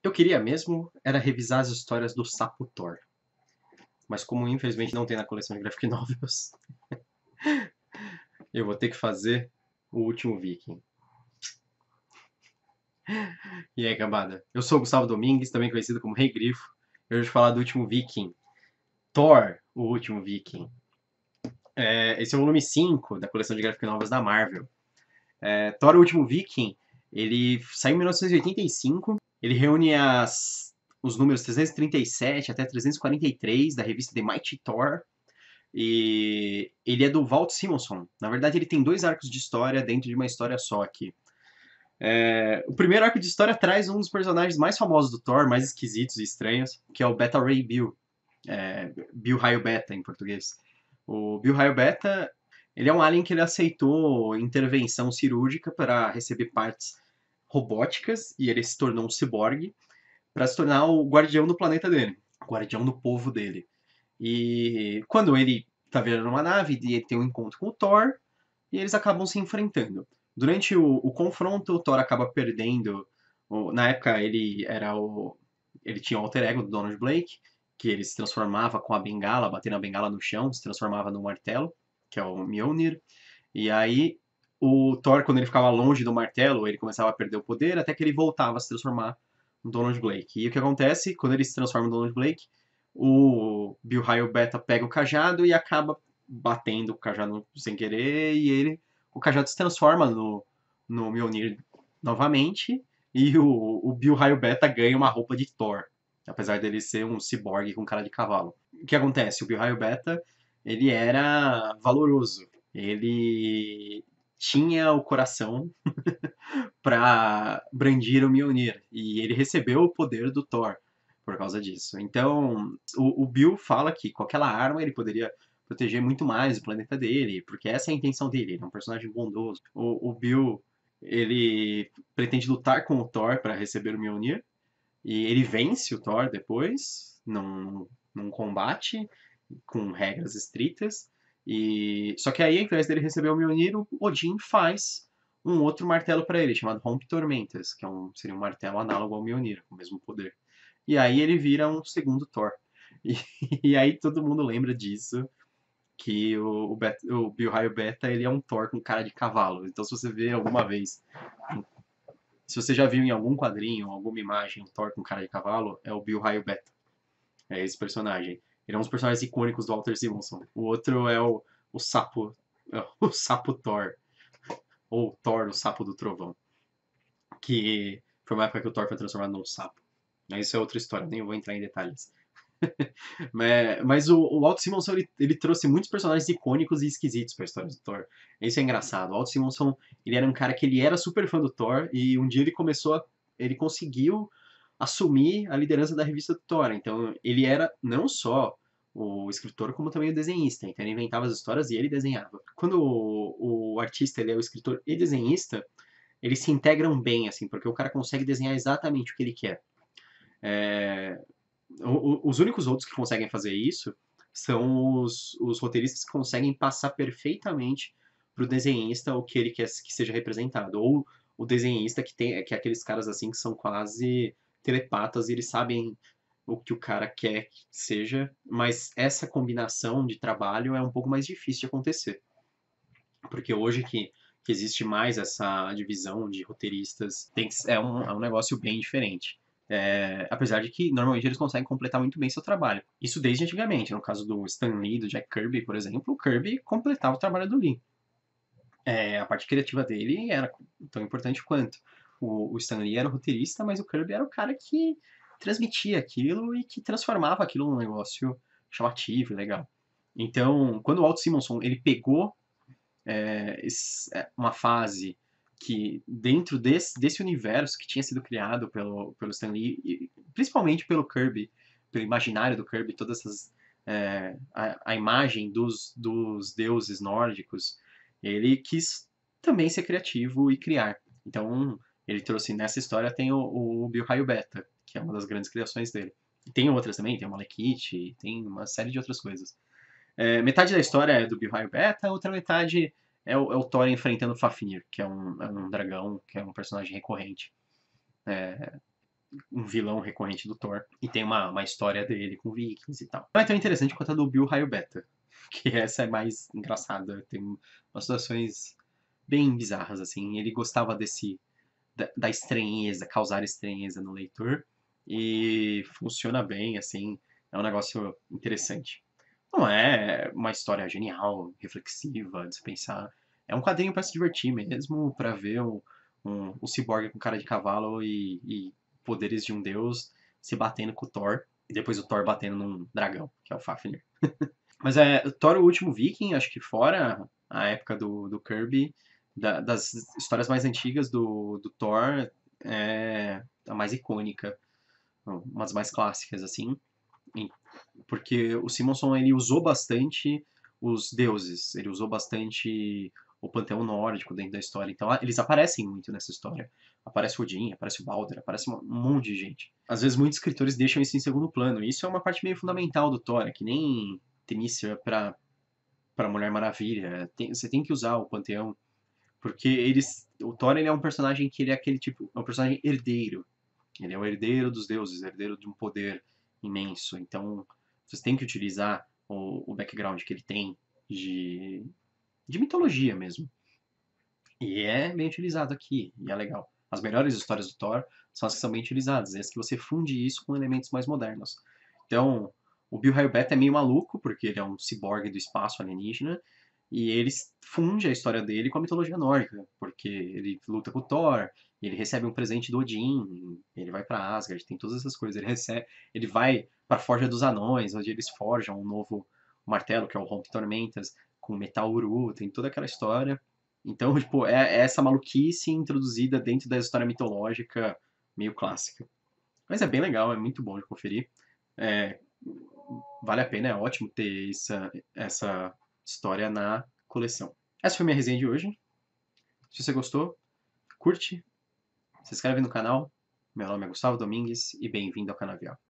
Eu queria mesmo era revisar as histórias do Sapo Thor, mas como infelizmente não tem na coleção de graphic novels, eu vou ter que fazer o último Viking. E aí, cambada? Eu sou o Gustavo Domingues, também conhecido como Rei Grifo, e hoje eu vou falar do último Viking, Thor, o último Viking. Esse é o volume 5 da coleção de graphic novels da Marvel. Thor, o último Viking, ele saiu em 1985, ele reúne os números 337 até 343 da revista The Mighty Thor, e ele é do Walt Simonson. Na verdade, ele tem dois arcos de história dentro de uma história só aqui. O primeiro arco de história traz um dos personagens mais famosos do Thor, mais esquisitos e estranhos, que é o Beta Ray Bill. Bill Raio Beta, em português. O Bill Raio Beta, ele é um alien que ele aceitou intervenção cirúrgica para receber partes robóticas, e ele se tornou um ciborgue para se tornar o guardião do planeta dele, o guardião do povo dele. E quando ele tá virando uma nave, ele tem um encontro com o Thor e eles acabam se enfrentando. Durante o confronto, o Thor acaba perdendo. Na época, ele tinha o alter ego do Donald Blake, que ele se transformava com a bengala, batendo a bengala no chão, se transformava no martelo, que é o Mjolnir. E aí, o Thor, quando ele ficava longe do martelo, ele começava a perder o poder, até que ele voltava a se transformar no Donald Blake. E o que acontece? Quando ele se transforma no Donald Blake, o Bill Raio Beta pega o cajado e acaba batendo o cajado sem querer, e o cajado se transforma no Mjolnir novamente, e o Bill Raio Beta ganha uma roupa de Thor, apesar dele ser um ciborgue com cara de cavalo. O que acontece? O Bill Raio Beta, ele era valoroso, ele tinha o coração para brandir o Mjolnir, e ele recebeu o poder do Thor por causa disso. Então, o Bill fala que com aquela arma ele poderia proteger muito mais o planeta dele, porque essa é a intenção dele, ele é um personagem bondoso. O Bill, ele pretende lutar com o Thor para receber o Mjolnir, e ele vence o Thor depois, num combate com regras estritas. Só que aí, ao invés dele receber o Mjolnir, o Odin faz um outro martelo para ele, chamado Rompe Tormentas, que seria um martelo análogo ao Mjolnir, com o mesmo poder. E aí ele vira um segundo Thor. E, e aí todo mundo lembra disso, que o Bill Raio Beta ele é um Thor com cara de cavalo. Então se você vê alguma vez, se você já viu em algum quadrinho, alguma imagem, um Thor com cara de cavalo, é o Bill Raio Beta. É esse personagem. Ele é um dos personagens icônicos do Walter Simonson. O outro é o sapo, o sapo Thor, ou Thor, o sapo do trovão, que foi uma época que o Thor foi transformado num sapo. Mas isso é outra história, nem vou entrar em detalhes. Mas o Walt Simonson ele trouxe muitos personagens icônicos e esquisitos para a história do Thor. Isso é engraçado. O Walt Simonson ele era um cara que ele era super fã do Thor e um dia ele conseguiu assumir a liderança da revista do Thor. Então ele era não só o escritor como também o desenhista. Então ele inventava as histórias e ele desenhava. Quando o artista ele é o escritor e desenhista, eles se integram bem assim, porque o cara consegue desenhar exatamente o que ele quer. É, os únicos outros que conseguem fazer isso são os roteiristas que conseguem passar perfeitamente pro desenhista o que ele quer que seja representado. Ou o desenhista que é aqueles caras assim que são quase telepatas e eles sabem o que o cara quer que seja, mas essa combinação de trabalho é um pouco mais difícil de acontecer. Porque hoje que existe mais essa divisão de roteiristas, é um negócio bem diferente. Apesar de que normalmente eles conseguem completar muito bem seu trabalho. Isso desde antigamente. No caso do Stan Lee, do Jack Kirby, por exemplo, o Kirby completava o trabalho do Lee. A parte criativa dele era tão importante quanto. O Stan Lee era o roteirista, mas o Kirby era o cara que transmitia aquilo e que transformava aquilo num negócio chamativo e legal. Então, quando o Walt Simonson ele pegou uma fase que dentro desse universo que tinha sido criado pelo Stan Lee, e principalmente pelo Kirby, pelo imaginário do Kirby, todas essas a imagem dos deuses nórdicos, ele quis também ser criativo e criar. Então ele trouxe nessa história tem o Bill Raio Beta, que é uma das grandes criações dele. E tem outras também, tem o Malekith, tem uma série de outras coisas. Metade da história é do Bill Raio Beta, a outra metade é o Thor enfrentando o Fafnir, que é um dragão, que é um personagem recorrente. um vilão recorrente do Thor. E tem uma história dele com vikings e tal. Não é tão interessante quanto a do Bill Raio Beta, que essa é mais engraçada. Tem umas situações bem bizarras, assim. Ele gostava da estranheza, causar estranheza no leitor. E funciona bem, assim. É um negócio interessante. Não é uma história genial, reflexiva, de se pensar. É um quadrinho para se divertir mesmo, para ver um ciborgue com cara de cavalo e poderes de um deus se batendo com o Thor. E depois o Thor batendo num dragão, que é o Fafnir. Mas Thor, o último Viking, acho que fora a época do Kirby, das histórias mais antigas do Thor, é a mais icônica, uma das mais clássicas, assim. Porque o Simonson, ele usou bastante os deuses, ele usou bastante o panteão nórdico dentro da história. Então, eles aparecem muito nessa história. Aparece o Odin, aparece o Balder, aparece um monte de gente. Às vezes, muitos escritores deixam isso em segundo plano. E isso é uma parte meio fundamental do Thor, que nem Temícera para Mulher Maravilha. Você tem que usar o panteão, porque o Thor, ele é um personagem que ele é aquele tipo, é um personagem herdeiro. Ele é o herdeiro dos deuses, herdeiro de um poder imenso. Então, vocês têm que utilizar o background que ele tem de, de mitologia mesmo. E é bem utilizado aqui, e é legal. As melhores histórias do Thor são as que são bem utilizadas, as que você funde isso com elementos mais modernos. Então, o Bill Raio Beta é meio maluco, porque ele é um ciborgue do espaço alienígena, e ele funde a história dele com a mitologia nórdica, porque ele luta com o Thor, ele recebe um presente do Odin, ele vai para Asgard, tem todas essas coisas. Ele vai para a Forja dos Anões, onde eles forjam um novo martelo, que é o Rompe Tormentas, com metal uru, tem toda aquela história. Então, tipo, é essa maluquice introduzida dentro da história mitológica meio clássica. Mas é bem legal, é muito bom de conferir. É, vale a pena, é ótimo ter essa história na coleção. Essa foi minha resenha de hoje. Se você gostou, curte, se inscreve no canal. Meu nome é Gustavo Domingues e bem-vindo ao Canavial.